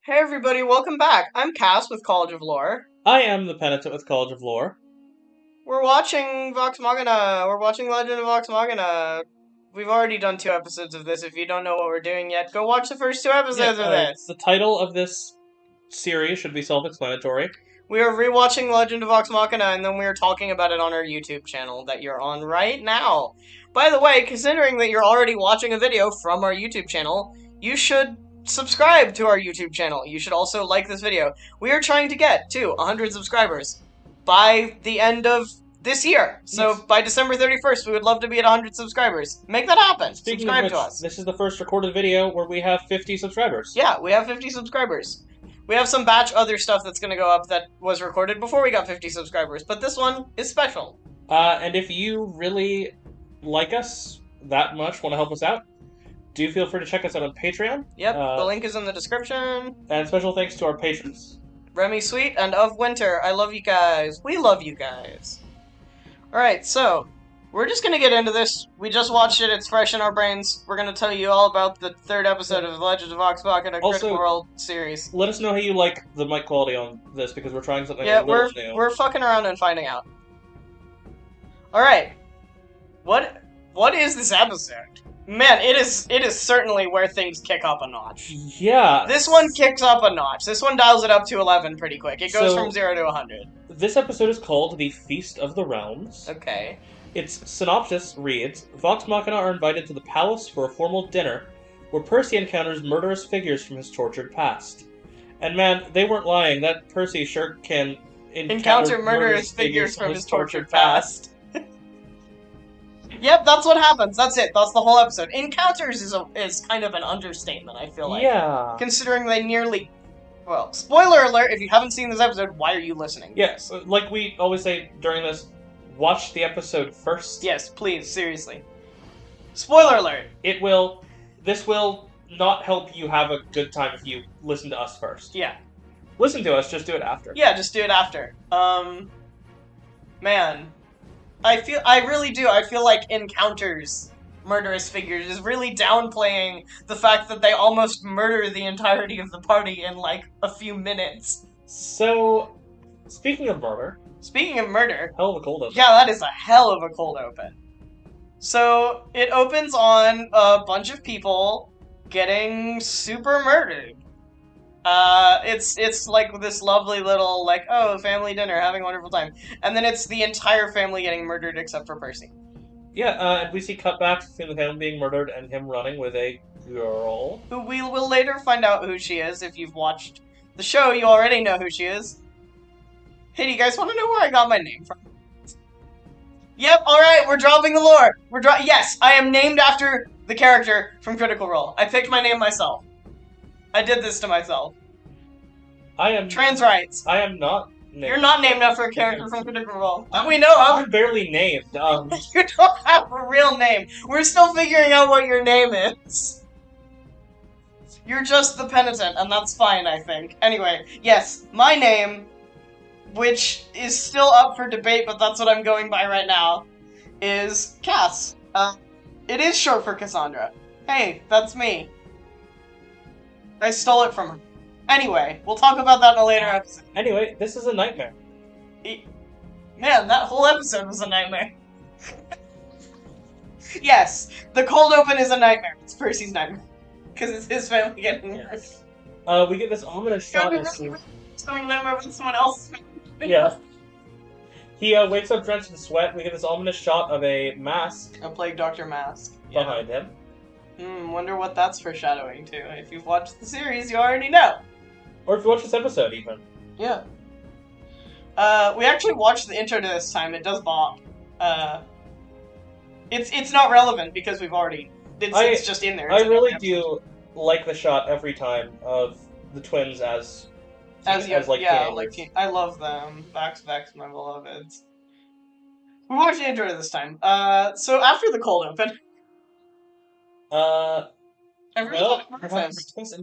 Hey everybody, welcome back. I'm Cass with College of Lore. I am the Penitent with College of Lore. We're watching Vox Machina. We're watching Legend of Vox Machina. We've already done 2 episodes of this. If you don't know what we're doing yet, go watch the first 2 episodes of The this. title of this series should be self-explanatory. We are rewatching Legend of Vox Machina, and then we are talking about it on our YouTube channel that you're on right now. By the way, considering that you're already watching a video from our YouTube channel, you should subscribe to our YouTube channel. You should also like this video. We are trying to get to 100 subscribers by the end of this year. So Yes. by December 31st, we would love to be at 100 subscribers. Make that happen. Speaking Subscribe of which, to us. this is the first recorded video where we have 50 subscribers. Yeah, we have 50 subscribers. We have some batch other stuff that's going to go up that was recorded before we got 50 subscribers, but this one is special. And if you really like us that much, want to help us out, do feel free to check us out on Patreon. Yep, the link is in the description. And special thanks to our patrons. Remy Sweet and Of Winter, I love you guys. We love you guys. Alright, so, we're just gonna get into this. We just watched it, it's fresh in our brains. We're gonna tell you all about the 3rd episode of Legend of Vox Machina Critical Role series. Let us know how you like the mic quality on this, because we're trying something Yeah, a little new. we're fucking around and finding out. Alright. What is this episode? Man, it is certainly where things kick up a notch. Yeah. This one kicks up a notch. This one dials it up to 11 pretty quick. It goes from 0 to 100. This episode is called The Feast of the Realms. Okay. Its synopsis reads, Vox Machina are invited to the palace for a formal dinner, where Percy encounters murderous figures from his tortured past. And man, they weren't lying. That Percy sure can encounter murderous figures from his tortured past. Yep, that's what happens. That's it. That's the whole episode. Encounters is kind of an understatement, I feel like. Yeah. Considering they nearly... Well, spoiler alert, if you haven't seen this episode, why are you listening? Yes, like we always say during this, watch the episode first. Yes, please, seriously. Spoiler alert! This will not help you have a good time if you listen to us first. Yeah. Listen to us, just do it after. Yeah, just do it after. Man. I really do. I feel like Encounters murderous figures is really downplaying the fact that they almost murder the entirety of the party in, like, a few minutes. So, speaking of murder... Speaking of murder... Hell of a cold open. Yeah, that is a hell of a cold open. So, it opens on a bunch of people getting super murdered. It's like this lovely little, like, oh, family dinner, having a wonderful time. And then it's the entire family getting murdered except for Percy. Yeah, and we see cutbacks between the family being murdered and him running with a girl. Who we will later find out who she is. If you've watched the show, you already know who she is. Hey, do you guys want to know where I got my name from? Yep, alright, we're dropping the lore. Yes, I am named after the character from Critical Role. I picked my name myself. I did this to myself. I am... Trans rights. I am not named. You're not named after a character from Critical Role. We know of. I'm barely named. You don't have a real name. We're still figuring out what your name is. You're just the Penitent, and that's fine, I think. Anyway, yes, my name, which is still up for debate, but that's what I'm going by right now, is Cass. It is short for Cassandra. Hey, that's me. I stole it from her. Anyway, we'll talk about that in a later episode. Anyway, this is a nightmare. Man, that whole episode was a nightmare. Yes, the cold open is a nightmare. It's Percy's nightmare. Because it's his family getting murdered. We get this ominous shot of Something nightmare with someone else. Yeah. He wakes up drenched in sweat. We get this ominous shot of a mask. A Plague Doctor mask. Behind him. Wonder what that's foreshadowing to. If you've watched the series, you already know. Or if you watch this episode, even. Yeah. We actually watched the intro to this time. It does bop. It's not relevant because we've already... It's just in there. I really do like the shot every time of the twins as teenagers. I love them. Vex, my beloveds. We watched the intro this time. So after the cold open...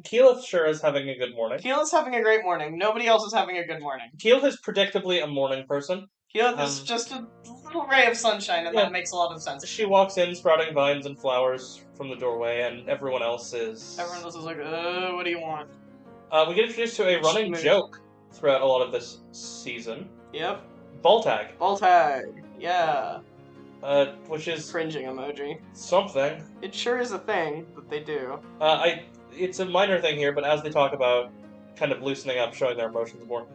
Keyleth sure is having a good morning. Keyleth's having a great morning. Nobody else is having a good morning. Keyleth is predictably a morning person. Keyleth is just a little ray of sunshine, and that makes a lot of sense. She walks in, sprouting vines and flowers from the doorway, and everyone else is like, what do you want? We get introduced to a running joke throughout a lot of this season. Yep. Ball tag. Ball tag. Yeah. Which is Cringing emoji. something. It sure is a thing that they do. It's a minor thing here, but as they talk about kind of loosening up, showing their emotions more,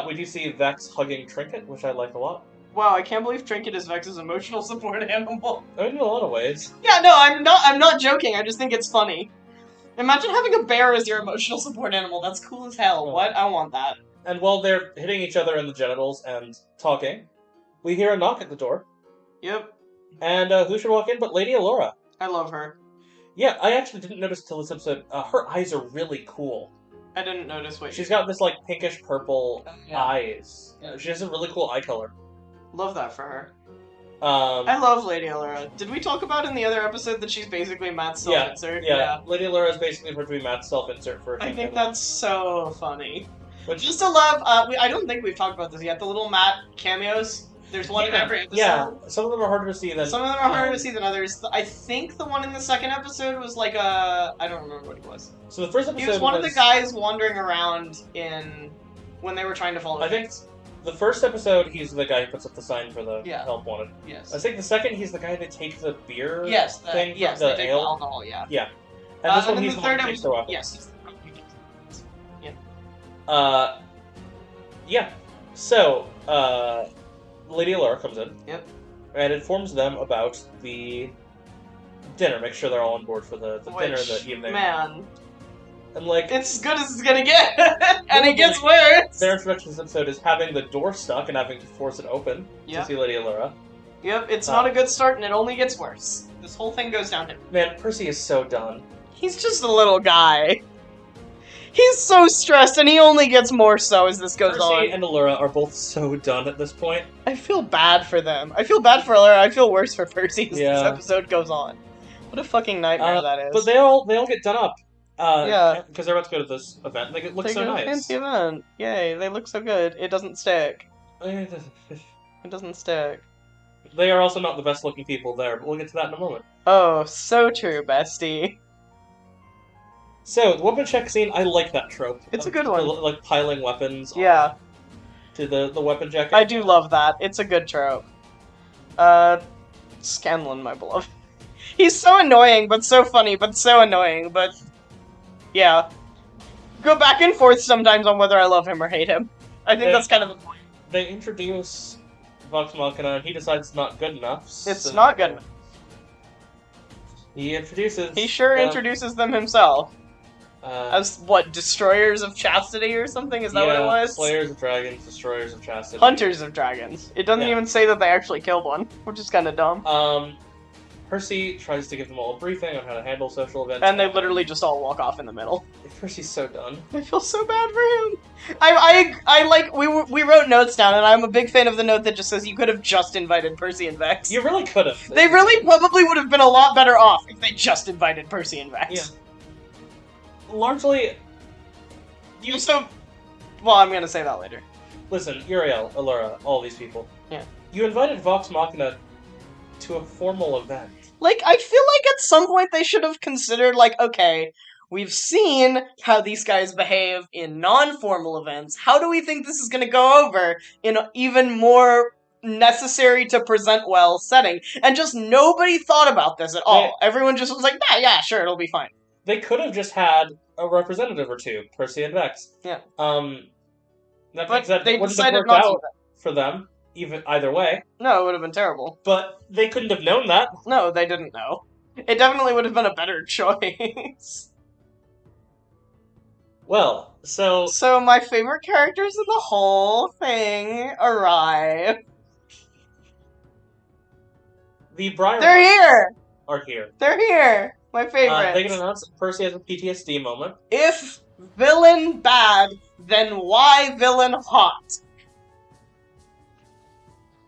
we do see Vex hugging Trinket, which I like a lot. Wow, I can't believe Trinket is Vex's emotional support animal. I mean, in a lot of ways. Yeah, no, I'm not joking. I just think it's funny. Imagine having a bear as your emotional support animal. That's cool as hell. Oh. What? I want that. And while they're hitting each other in the genitals and talking, we hear a knock at the door. Yep. And who should walk in but Lady Allura? I love her. Yeah, I actually didn't notice till this episode. Her eyes are really cool. I didn't notice what She's got this like pinkish purple eyes. Yeah. She has a really cool eye color. Love that for her. I I love Lady Allura. Did we talk about in the other episode that she's basically Matt's self-insert? Yeah. Lady Allura is basically supposed to be Matt's self-insert for. I think that's so funny. Which, Just to love. I don't think we've talked about this yet. The little Matt cameos. There's one in every episode. Yeah, some of them are harder to see than. Some of them are harder to see than others. I think the one in the second episode was like a. I don't remember what he was. So the first episode. He was one of the guys wandering around in when they were trying to follow. I think the first episode he's the guy who puts up the sign for the help wanted. Yes. I think the second he's the guy that takes the beer. Yes. thing. Yes. The they take ale. the alcohol. Yeah. Yeah. And this one in he's the the one third who takes the weapon. Yes. Yeah. So, Lady Allura comes in. Yep. And informs them about the dinner. Make sure they're all on board for the dinner the evening. Man, And like, it's as good as it's gonna get, and it gets worse. Their introduction to this episode is having the door stuck and having to force it open to see Lady Allura. Yep, it's not a good start, and it only gets worse. This whole thing goes downhill. Man, Percy is so done. He's just a little guy. He's so stressed, and he only gets more so as this goes on. Percy and Allura are both so done at this point. I feel bad for them. I feel bad for Allura. I feel worse for Percy as this Yeah. episode goes on. What a fucking nightmare that is. But they all get done up. Yeah. Because they're about to go to this event. They look so nice. Fancy event. Yay, they look so good. It doesn't stick. It doesn't stick. They are also not the best looking people there, but we'll get to that in a moment. Oh, so true, bestie. So, the weapon check scene, I like that trope. It's a good one. Like piling weapons Yeah. to the weapon check. I do love that. It's a good trope. Scanlan, my beloved. He's so annoying, but so funny, but so annoying, but... Yeah. Go back and forth sometimes on whether I love him or hate him. I think that's kind of the point. They introduce Vox Machina, and he decides it's not good enough. It's not good enough. He introduces... He sure introduces them himself. As, what, Destroyers of Chastity or something? Is that what it was? Slayers of Dragons, Destroyers of Chastity. Hunters of Dragons. It doesn't even say that they actually killed one, which is kind of dumb. Percy tries to give them all a briefing on how to handle social events. And they literally just all walk off in the middle. Percy's so done. I feel so bad for him. I like, we wrote notes down, and I'm a big fan of the note that just says you could have just invited Percy and Vex. You really could have. They really probably would have been a lot better off if they just invited Percy and Vex. Yeah. Largely... Well, I'm gonna say that later. Listen, Uriel, Allura, all these people. Yeah. You invited Vox Machina to a formal event. Like, I feel like at some point they should have considered, like, okay, we've seen how these guys behave in non-formal events. How do we think this is going to go over in an even more necessary to present well setting? And just nobody thought about this at all. Everyone just was like, yeah, sure, it'll be fine. They could have just had a representative or two, Percy and Vex. Yeah. But they decided not to. For them. Either way. No, it would have been terrible. But they couldn't have known that. No, they didn't know. It definitely would have been a better choice. Well, so my favorite characters in the whole thing arrive. The Briar... They're here! Are here. They're here! My favorite. They can announce that Percy has a PTSD moment. If villain bad, then why villain hot?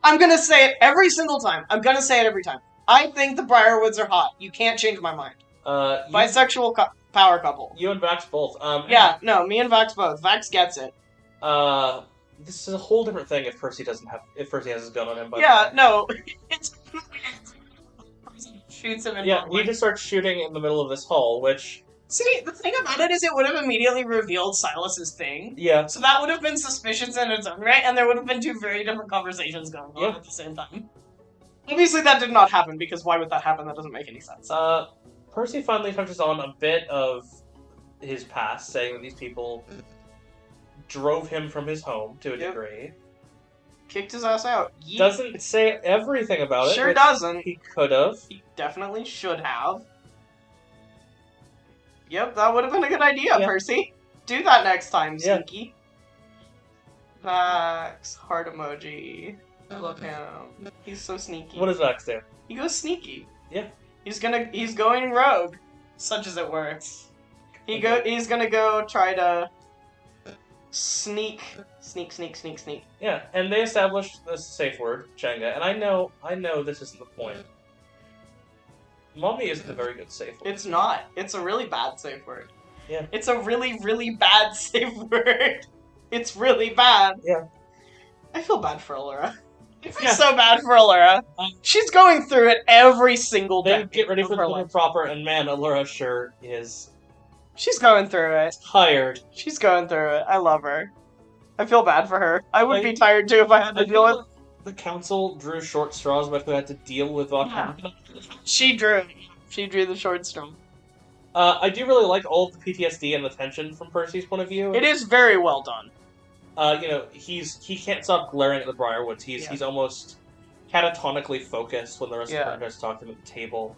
I'm gonna say it every single time. I'm gonna say it every time. I think the Briarwoods are hot. You can't change my mind. Bisexual power couple. You and Vax both. Yeah, no, me and Vax both. Vax gets it. This is a whole different thing if Percy has his gun on him. Yeah, no. It's shoots him in he just starts shooting in the middle of this hall, which See, the thing about it is it would have immediately revealed Silas's thing. Yeah. So that would have been suspicious in its own right, and there would have been two very different conversations going on at the same time. Obviously that did not happen, because why would that happen? That doesn't make any sense. Percy finally touches on a bit of his past, saying that these people drove him from his home to a degree. Kicked his ass out. Yeet. Doesn't say everything about it. Sure doesn't. He could have. He definitely should have. Yep, that would have been a good idea, Percy. Do that next time, Sneaky. Vax, heart emoji. I love him. He's so sneaky. What does Vax do? He goes sneaky. Yeah. He's going rogue, such as it were. He's gonna go try to sneak. Yeah, and they established this safe word, Jenga, and I know this isn't the point. Mommy isn't a very good safe word. It's not. It's a really bad safe word. Yeah. It's a really, really bad safe word. It's really bad. Yeah. I feel bad for Allura. I feel so bad for Allura. She's going through it every single day. Then get ready for the proper, and man, Allura sure is. She's going through it. Tired. She's going through it. I love her. I feel bad for her. I would be tired too if I had to deal with. The council drew short straws about who had to deal with Vox. She drew the short straw. I do really like all of the PTSD and the tension from Percy's point of view. It is very well done. He can't stop glaring at the Briarwoods. He's almost catatonically focused when the rest of the characters talk to him at the table.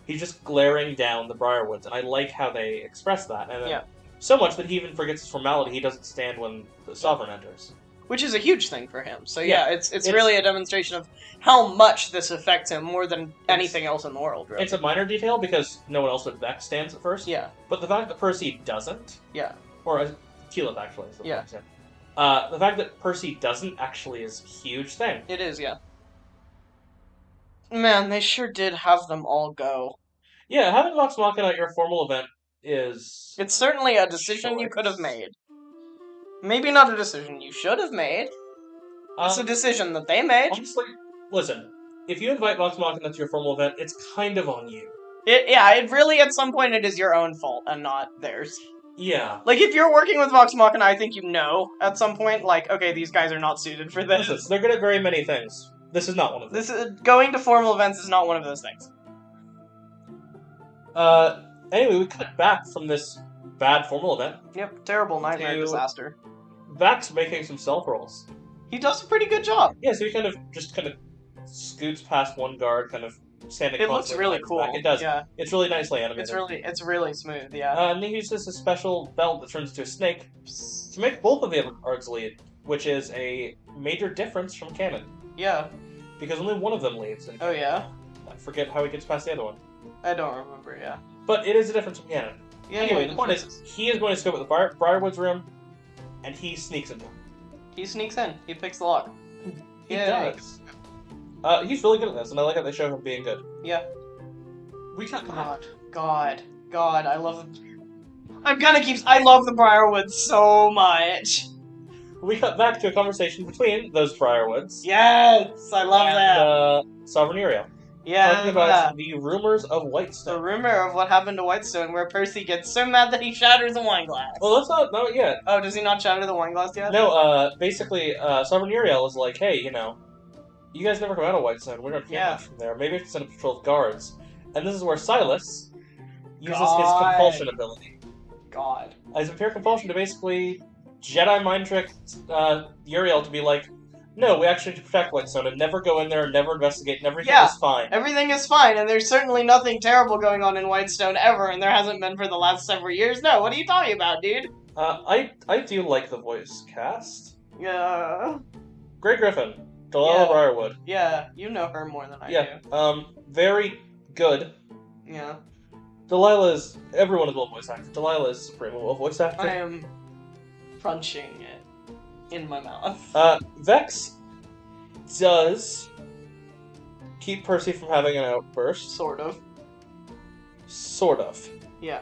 He's just glaring down the Briarwoods, and I like how they express that. And so much that he even forgets his formality. He doesn't stand when the Sovereign enters. Which is a huge thing for him. So it's really a demonstration of how much this affects him more than anything else in the world, really. It's a minor detail because no one else but Vex stands at first. Yeah. But the fact that Percy doesn't... Yeah. Or Keyleth, actually. Is the fact that Percy doesn't actually is a huge thing. It is, yeah. Man, they sure did have them all go. Yeah, having Vox Machina at your formal event is... It's certainly a decision you could have made. Maybe not a decision you should have made. It's a decision that they made. Honestly, listen, if you invite Vox Machina to your formal event, it's kind of on you. It really, at some point, it is your own fault and not theirs. Yeah. Like, if you're working with Vox Machina, I think you know, at some point, like, okay, these guys are not suited for this. Listen, they're good at very many things. This is not one of them. Going to formal events is not one of those things. Anyway, we cut back from this bad formal event. Yep, terrible nightmare disaster. Vax making some self rolls. He does a pretty good job. Yeah, so he kind of scoots past one guard, kind of standing. It looks really cool. Back. It does. Yeah. It's really nicely animated. It's really smooth. Yeah. And he uses a special belt that turns into a snake to make both of the other guards lead, which is a major difference from canon. Yeah. Because only one of them leads. Oh yeah. I forget how he gets past the other one. I don't remember. Yeah. But it is a difference from canon. Yeah. Anyway, the point is, he is going to scope at the Briarwood's room, and he sneaks into him. He sneaks in. He picks the lock. He does. He's really good at this, and I like how they show him being good. Yeah. We can't. God, I love. I love the Briarwoods so much. We cut back to a conversation between those Briarwoods. Yes, I love that. Sovereign Uriel. Yeah. Talking about the rumors of Whitestone. The rumor of what happened to Whitestone, where Percy gets so mad that he shatters a wine glass. Well, that's not yet. Oh, does he not shatter the wine glass yet? No. Basically, Sovereign Uriel is like, hey, you guys never come out of Whitestone. We're not much from there. Maybe we have to send a patrol of guards. And this is where Silas uses his compulsion ability. God. As a pure compulsion to basically Jedi mind trick Uriel to be like, no, we actually need to protect Whitestone and never go in there and never investigate and everything is fine. Everything is fine, and there's certainly nothing terrible going on in Whitestone ever, and there hasn't been for the last several years. No, what are you talking about, dude? I do like the voice cast. Yeah. Grey Griffin. Delilah Briarwood. Yeah, you know her more than I do. Very good. Yeah. Delilah is... Everyone is well voice acted. Delilah is supremely well voice acted. I am crunching it in my mouth. Vex does keep Percy from having an outburst. Sort of. Yeah.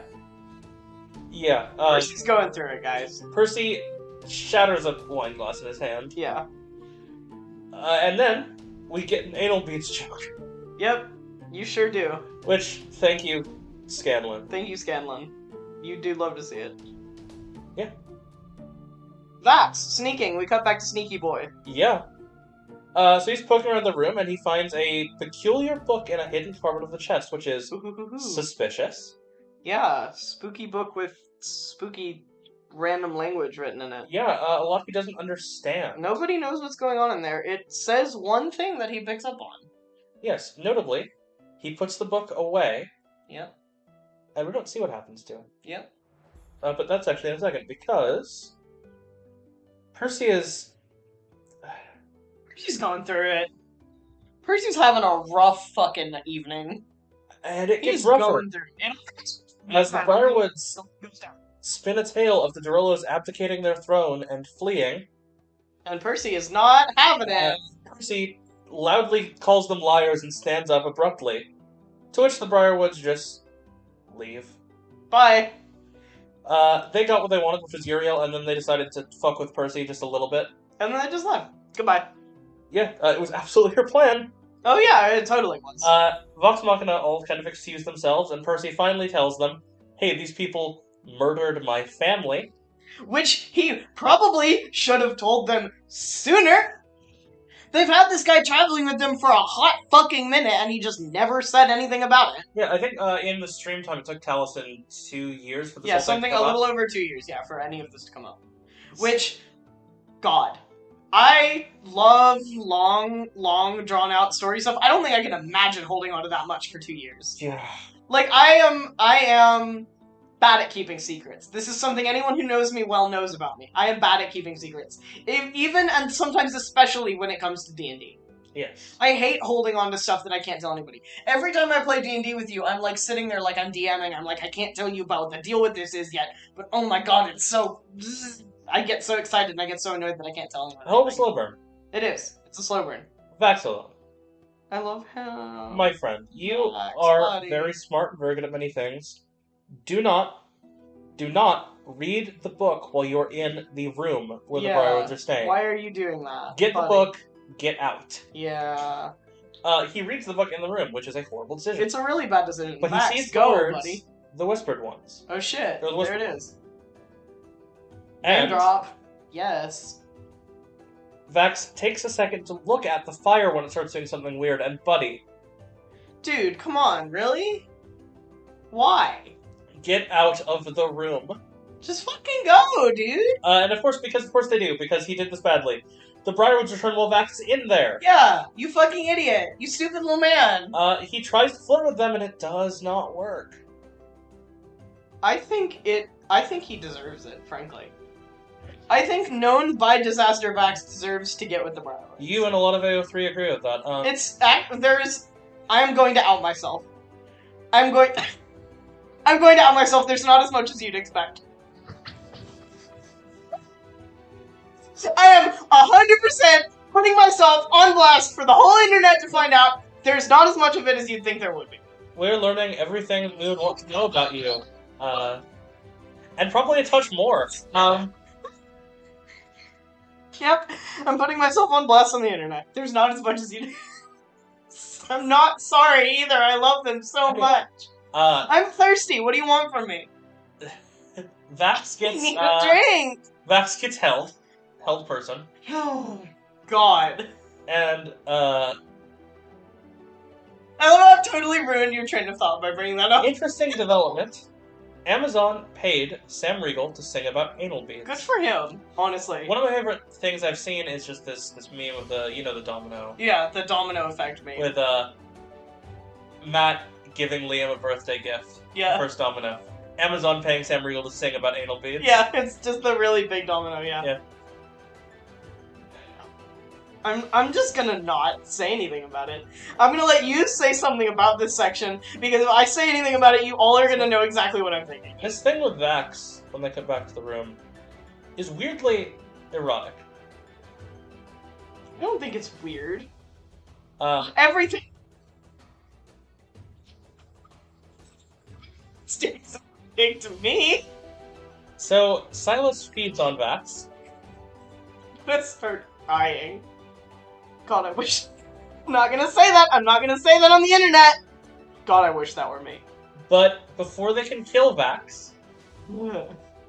Yeah. Percy's going through it, guys. Percy shatters a wine glass in his hand. Yeah. And then we get an anal beads joke. Yep, you sure do. Which, thank you, Scanlan. Thank you, Scanlan. You do love to see it. Yeah. Vax, sneaking. We cut back to Sneaky Boy. Yeah. So he's poking around the room, and he finds a peculiar book in a hidden compartment of the chest, which is suspicious. Yeah, spooky book with spooky random language written in it. Yeah, a lot he doesn't understand. Nobody knows what's going on in there. It says one thing that he picks up on. Yes, notably, he puts the book away. Yep. And we don't see what happens to him. Yep. But that's actually in a second, because Percy is... Percy's going through it. Percy's having a rough fucking evening. And it gets He's rougher. going through it. As the Briarwoods spin a tale of the Dorollas abdicating their throne and fleeing. And Percy is not having it. Percy loudly calls them liars and stands up abruptly. To which the Briarwoods just leave. Bye. They got what they wanted, which was Uriel, and then they decided to fuck with Percy just a little bit. And then they just left. Goodbye. Yeah, it was absolutely her plan. Oh yeah, it totally was. Vox Machina all kind of excuse themselves, and Percy finally tells them, hey, these people murdered my family. Which he probably should have told them sooner. They've had this guy traveling with them for a hot fucking minute, and he just never said anything about it. Yeah, I think in the stream time it took Taliesin 2 years for this Yeah, whole thing something to come a little up. over 2 years, yeah, for any of this to come up. Which, God. I love long, drawn-out story stuff. I don't think I can imagine holding on to that much for 2 years. Yeah. Like, I am bad at keeping secrets. This is something anyone who knows me well knows about me. I am bad at keeping secrets. Even, and sometimes especially when it comes to D&D. Yes. I hate holding on to stuff that I can't tell anybody. Every time I play D&D with you, I'm like sitting there like I'm DMing. I'm like, I can't tell you about what the deal with this is yet, but oh my god, it's so... I get so excited and I get so annoyed that I can't tell anyone. Hell of a slow burn. It is. It's a slow burn. Vaxilon. I love him. My friend, you Vax, are buddy. very smart and very good at many things. Do not read the book while you're in the room where the Briarwoods are staying. Why are you doing that? Get the book, get out. Yeah. He reads the book in the room, which is a horrible decision. It's a really bad decision. But Vax, he sees go, words, buddy. the whispered ones. Oh shit. There it is. And drop. Yes. Vax takes a second to look at the fire when it starts doing something weird, and buddy... Dude, come on, really? Why? Get out of the room. Just fucking go, dude! And of course they do, because he did this badly. The Briarwoods return while Vax is in there. Yeah, you fucking idiot! You stupid little man! He tries to flirt with them, and it does not work. I think he deserves it, frankly. I think known by Disaster Vax deserves to get with the Briarwoods. You and a lot of AO3 agree with that. I am going to out myself. I'm going to out myself. There's not as much as you'd expect. I am 100% putting myself on blast for the whole internet to find out there's not as much of it as you'd think there would be. We're learning everything we would want to know about you. And probably a touch more. Yep, I'm putting myself on blast on the internet. There's not as much as you. I'm not sorry either. I love them so much. I'm thirsty. What do you want from me? Vax gets I need a drink. Vax gets held person, Oh God. and I don't know. I've totally ruined your train of thought by bringing that up. interesting development. Amazon paid Sam Riegel to sing about anal beads. Good for him, honestly. One of my favorite things I've seen is just this meme of the domino. Yeah, the domino effect meme. With Matt giving Liam a birthday gift. Yeah. First domino. Amazon paying Sam Riegel to sing about anal beads. Yeah, it's just the really big domino, yeah. Yeah. I'm just gonna not say anything about it. I'm gonna let you say something about this section, because if I say anything about it, you all are gonna know exactly what I'm thinking. This thing with Vax, when they come back to the room, is weirdly erotic. I don't think it's weird. Everything. It's big to me. So, Silas feeds on Vax. Let's start crying. God, I wish... I'm not gonna say that! I'm not gonna say that on the internet! God, I wish that were me. But before they can kill Vax,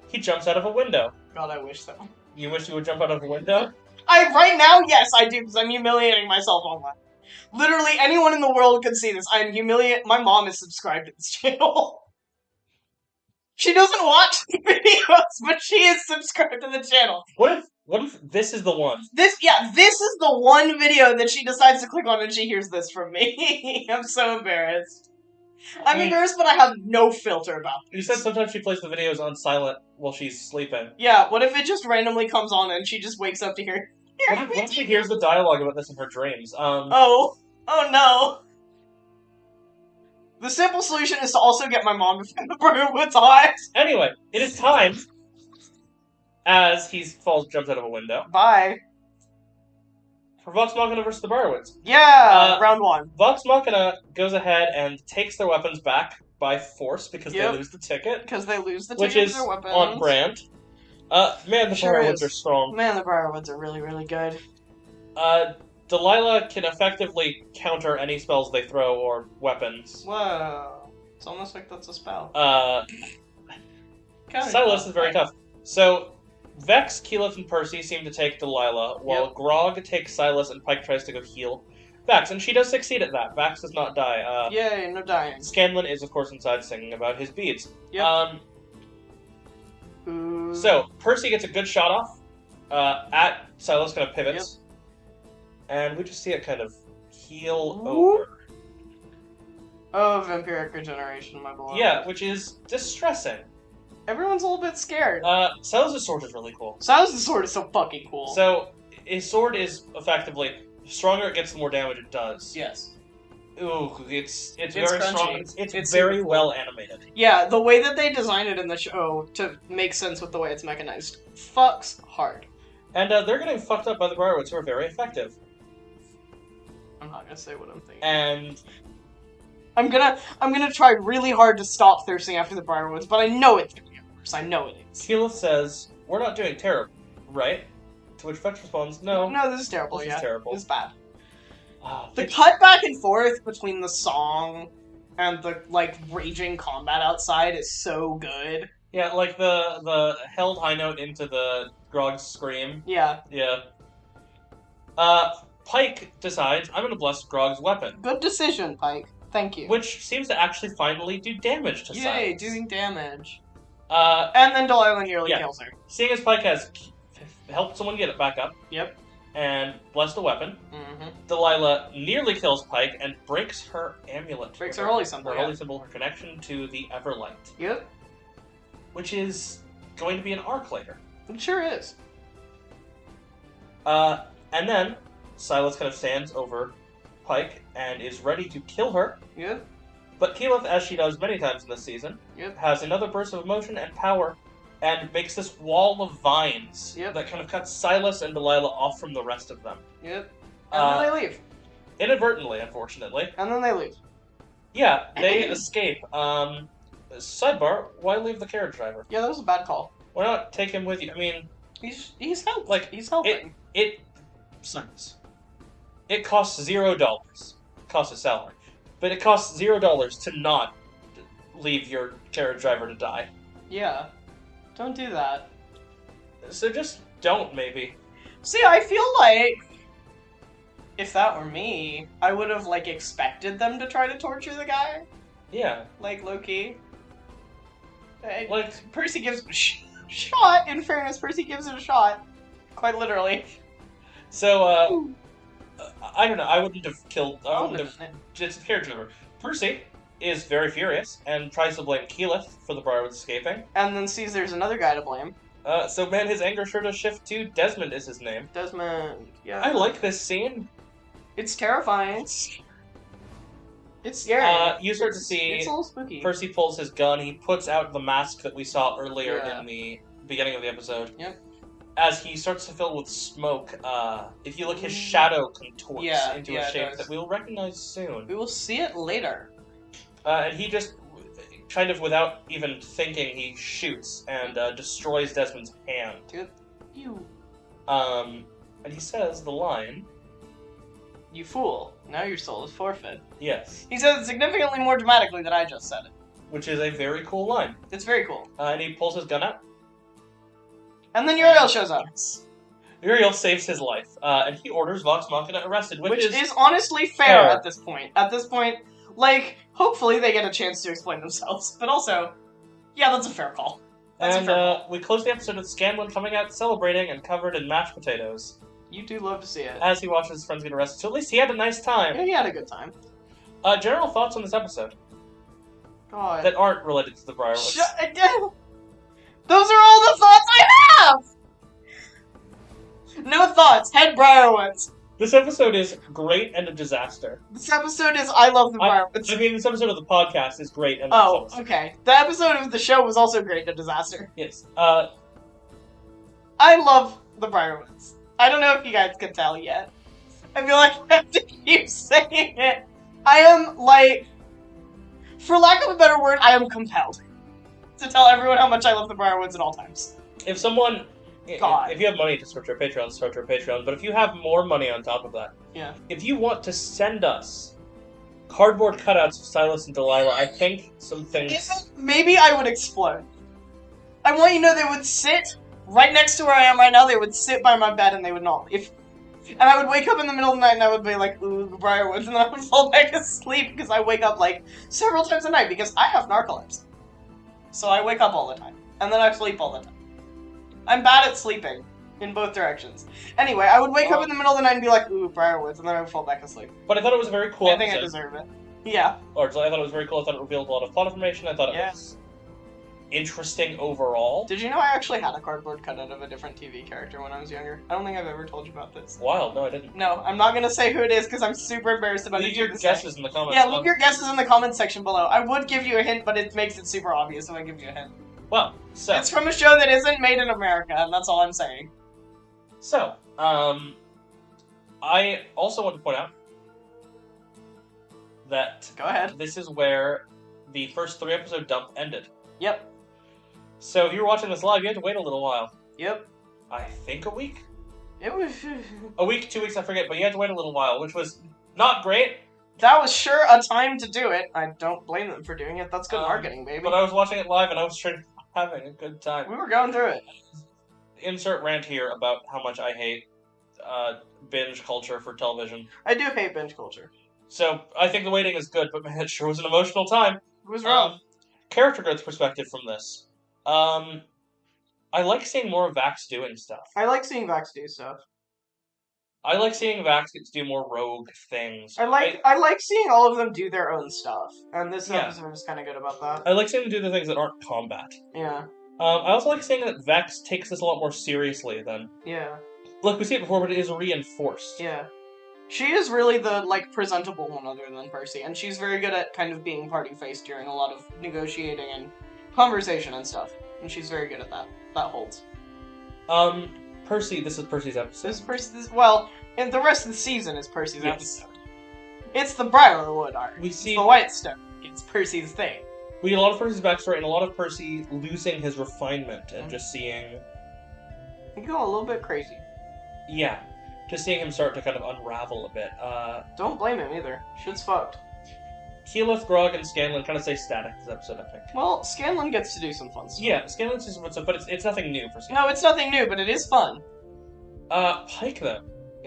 He jumps out of a window. God, I wish so. You wish you would jump out of a window? Right now, yes, I do, because I'm humiliating myself online. Literally, anyone in the world could see this. I'm humiliating. My mom is subscribed to this channel. She doesn't watch the videos, but she is subscribed to the channel. What if this is the one? This is the one video that she decides to click on and she hears this from me. I'm so embarrassed. I'm embarrassed, but I have no filter about this. You said sometimes she plays the videos on silent while she's sleeping. Yeah, what if it just randomly comes on and she just wakes up to hear... What if she hears the dialogue about this in her dreams? Oh no. The simple solution is to also get my mom to find the Briarwood's eyes. Anyway, it is time, as he jumps out of a window, Bye. for Vox Machina versus the Briarwoods. Yeah, round one. Vox Machina goes ahead and takes their weapons back by force because they lose the ticket. Because they lose the which ticket is to their weapons. on brand. Man, the Briarwoods are strong. Man, the Briarwoods are really, really good. Delilah can effectively counter any spells they throw or weapons. Whoa. It's almost like that's a spell. Silas is very tough. So, Vex, Keyleth, and Percy seem to take Delilah, while Grog takes Silas and Pike tries to go heal Vax, and she does succeed at that. Vax does not die. Yay, no dying. Scanlan is, of course, inside singing about his beads. Yep. So, Percy gets a good shot off at Silas, kind of pivots. And we just see it kind of heal over. Oh, vampiric regeneration, my beloved. Yeah, which is distressing. Everyone's a little bit scared. Silas' sword is really cool. Silas' sword is so fucking cool. So, his sword is effectively, the stronger it gets, the more damage it does. Yes. Ooh, it's very crunchy. strong. It's very well animated. Yeah, the way that they designed it in the show to make sense with the way it's mechanized fucks hard. And they're getting fucked up by the Briarwoods, who are very effective. I'm not gonna say what I'm thinking. And I'm gonna try really hard to stop thirsting after the Briarwoods, but I know it's gonna get worse. I know it is. Keyleth says, "We're not doing terrible, right?" To which Vex responds, "No. No, this is terrible. This is terrible. It's bad." Oh, The cut back and forth between the song and the raging combat outside is so good. Yeah, like the held high note into the Grog's scream. Yeah. Yeah. Pike decides, I'm gonna bless Grog's weapon. Good decision, Pike. Thank you. Which seems to actually finally do damage to Silas. Yay, doing damage. And And then Delilah nearly kills her. Seeing as Pike has helped someone get it back up. Yep. And blessed the weapon. Mm-hmm. Delilah nearly kills Pike and breaks her amulet. Breaks her holy symbol. Her holy symbol, her connection to the Everlight. Yep. Which is going to be an arc later. It sure is. And then Silas kind of stands over Pike and is ready to kill her. Yep. But Keyleth, as she does many times in this season, has another burst of emotion and power and makes this wall of vines that kind of cuts Silas and Delilah off from the rest of them. Yep. And then they leave. Inadvertently, unfortunately. And then they leave. Yeah, they escape. Sidebar, why leave the carriage driver? Yeah, that was a bad call. Why not take him with you? I mean... He's helping. He's helping. It costs $0. Costs a salary. But it costs $0 to not leave your carriage driver to die. Yeah. Don't do that. So just don't, maybe. See, I feel like if that were me, I would have expected them to try to torture the guy. Yeah. Low-key. Percy gives him a shot. In fairness, Percy gives it a shot. Quite literally. So, I don't know. I wouldn't have killed... I wouldn't have... No. Just the carriage driver. Percy is very furious and tries to blame Keyleth for the Briarwoods escaping. And then sees there's another guy to blame. So man, his anger sure does shift to Desmond is his name. Desmond, yeah. I like this scene. It's terrifying. It's scary. You start to see it's a little spooky. Percy pulls his gun, he puts out the mask that we saw earlier in the beginning of the episode. Yep. As he starts to fill with smoke, if you look, his shadow contorts into a shape that we will recognize soon. We will see it later. And he just, kind of without even thinking, he shoots and destroys Desmond's hand. You. And he says the line, "You fool, now your soul is forfeit." Yes. He says it significantly more dramatically than I just said it. which is a very cool line. It's very cool. And he pulls his gun out. And then Uriel shows up. Uriel saves his life, and he orders Vox Machina arrested, which is honestly fair at this point. At this point, like, hopefully they get a chance to explain themselves. But also, yeah, that's a fair call. And we close the episode with Scanlan coming out celebrating and covered in mashed potatoes. You do love to see it. As he watches his friends get arrested, so at least he had a nice time. Yeah, he had a good time. General thoughts on this episode? God. That aren't related to the Briarwoods. Those are all the thoughts I have! No thoughts. Head Briarwoods. This episode is great and a disaster. This episode is I love the Briarwoods. I mean, this episode of the podcast is great and a disaster. Okay. The episode of the show was also great and a disaster. Yes. I love the Briarwoods. I don't know if you guys can tell yet. I feel like I have to keep saying it. I am, like, for lack of a better word, I am compelled to tell everyone how much I love the Briarwoods at all times. If someone... If you have money to start your Patreon, but if you have more money on top of that, yeah. If you want to send us cardboard cutouts of Silas and Delilah, I think some things... Maybe I would explode. I want you to know they would sit right next to where I am right now, they would sit by my bed and they would not leave. And I would wake up in the middle of the night and I would be like, ooh, the Briarwoods, and then I would fall back asleep because I wake up, like, several times a night because I have narcolepsy. So I wake up all the time. And then I sleep all the time. I'm bad at sleeping in both directions. Anyway, I would wake up in the middle of the night and be like, ooh, Briarwoods, and then I would fall back asleep. But I thought it was a very cool episode. I think I deserve it. Yeah. Largely, I thought it was very cool. I thought it revealed a lot of plot information. I thought it was interesting overall. Did you know I actually had a cardboard cutout of a different TV character when I was younger? I don't think I've ever told you about this. Wild. No, I didn't. No, I'm not going to say who it is because I'm super embarrassed about it. Leave your guesses in the comments. Yeah, leave your guesses in the comments section below. I would give you a hint, but it makes it super obvious if I give you a hint. Well, so... It's from a show that isn't made in America, and that's all I'm saying. So, I also want to point out that... Go ahead. This is where the first 3-episode dump ended. Yep. So if you were watching this live, you had to wait a little while. Yep. I think a week? It was... a week, 2 weeks, I forget, but you had to wait a little while, which was not great. That was sure a time to do it. I don't blame them for doing it. That's good marketing, baby. But I was watching it live and I was having a good time. We were going through it. Insert rant here about how much I hate binge culture for television. I do hate binge culture. So, I think the waiting is good, but man, it sure was an emotional time. It was rough. Character growth perspective from this. I like seeing more of Vax doing stuff. I like seeing Vax do stuff. I like seeing Vax get to do more rogue things. I like seeing all of them do their own stuff, and this episode was kind of good about that. I like seeing them do the things that aren't combat. Yeah. I also like seeing that Vax takes this a lot more seriously than... Yeah. Look, we see it before, but it is reinforced. Yeah. She is really the, like, presentable one other than Percy, and she's very good at kind of being party-faced during a lot of negotiating and conversation and stuff, and she's very good at that. That holds. Percy, this is Percy's episode. Well, and the rest of the season is Percy's episode. It's the Briarwood arc. It's the Whitestone. It's Percy's thing. We get a lot of Percy's backstory and a lot of Percy losing his refinement and just seeing... He go a little bit crazy. Yeah. Just seeing him start to kind of unravel a bit. Don't blame him either. Shit's fucked. Keyleth, Grog, and Scanlan kind of stay static this episode, I think. Well, Scanlan gets to do some fun stuff. Yeah, Scanlan does some fun stuff, but it's nothing new for Scanlan. No, it's nothing new, but it is fun. Pike, though.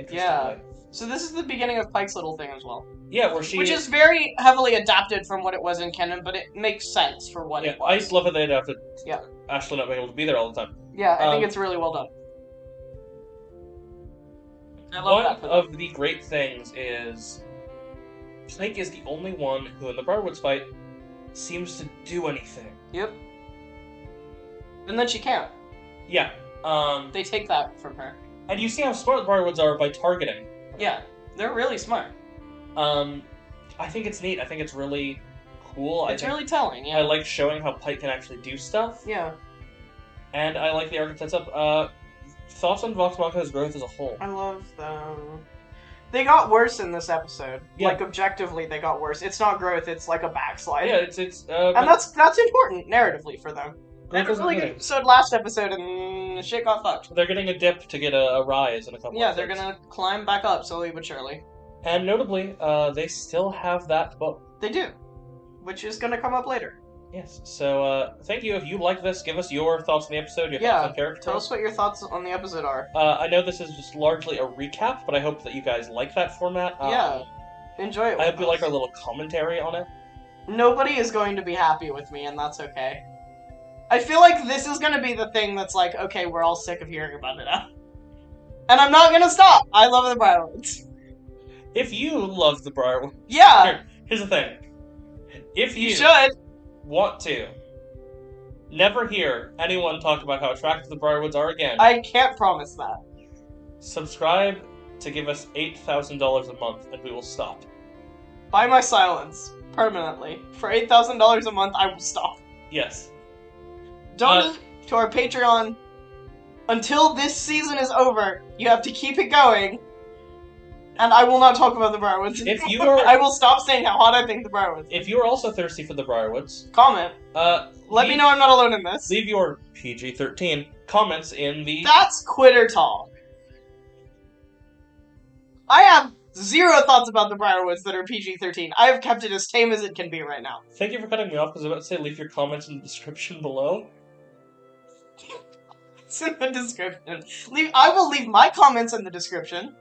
Yeah. So this is the beginning of Pike's little thing as well. Yeah, where she... Which is very heavily adapted from what it was in canon, but it makes sense for what it was. I just love how they adapted Yeah. Ashley not being able to be there all the time. Yeah, I think it's really well done. I love that for them. One of the great things is... Pike is the only one who, in the Briarwoods fight, seems to do anything. Yep. And then she can't. Yeah. They take that from her. And you see how smart the Briarwoods are by targeting. Yeah, they're really smart. I think it's neat. I think it's really cool. It's really telling, yeah. I like showing how Pike can actually do stuff. Yeah. And I like the arc it sets up. Thoughts on Vox Machina's growth as a whole? I love them. They got worse in this episode. Yeah. Like, objectively, they got worse. It's not growth, it's like a backslide. Yeah, and that's important, narratively, for them. They had a really good episode last episode, and shit got fucked. They're getting a dip to get a rise in a couple Yeah, episodes. they're gonna climb back up, slowly but surely. And notably, they still have that book. They do. Which is gonna come up later. Yes, so thank you. If you like this, give us your thoughts on the episode, your thoughts on character tell growth. us what your thoughts on the episode are. I know this is just largely a recap, but I hope that you guys like that format. Enjoy it with I hope you like us. our little commentary on it. Nobody is going to be happy with me, and that's okay. I feel like this is gonna be the thing that's like, okay, we're all sick of hearing about it now. And I'm not gonna stop! I love the Briarwoods. If you love the Briarwoods... Yeah! Here's the thing. If You should! want to never hear anyone talk about how attractive the Briarwoods are again, I can't promise that. subscribe to give us $8,000 a month, and we will stop. Buy my silence. Permanently. For $8,000 a month, I will stop. Yes. Donate to our Patreon. Until this season is over, you have to keep it going. And I will not talk about the Briarwoods. If you are... I will stop saying how hot I think the Briarwoods. If you are also thirsty for the Briarwoods, comment. Let me me know I'm not alone in this. Leave your PG-13 comments in the... That's quitter talk. I have zero thoughts about the Briarwoods that are PG-13. I have kept it as tame as it can be right now. Thank you for cutting me off, because I was about to say leave your comments in the description below. It's in the description. I will leave my comments in the description.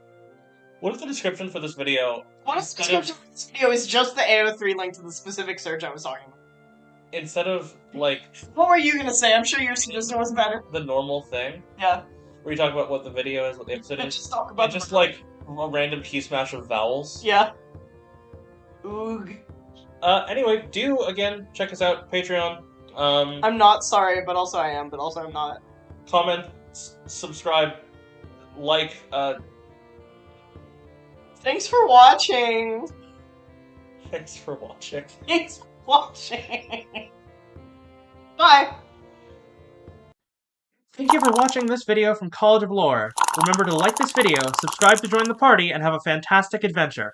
What if the description for this video... What if the description for this video is just the AO3 link to the specific search I was talking about? Instead of, like... What were you gonna say? I'm sure your suggestion was better. The normal thing? Yeah. Where you talk about what the video is, what the episode is. Just talk about just like a random key smash of vowels. Yeah. Oog. Anyway, do, again, check us out, Patreon. I'm not sorry, but also I am, but also I'm not. Comment, subscribe, like, Thanks for watching! Thanks for watching. Thanks for watching! Bye! Thank you for watching this video from College of Lore. Remember to like this video, subscribe to join the party, and have a fantastic adventure.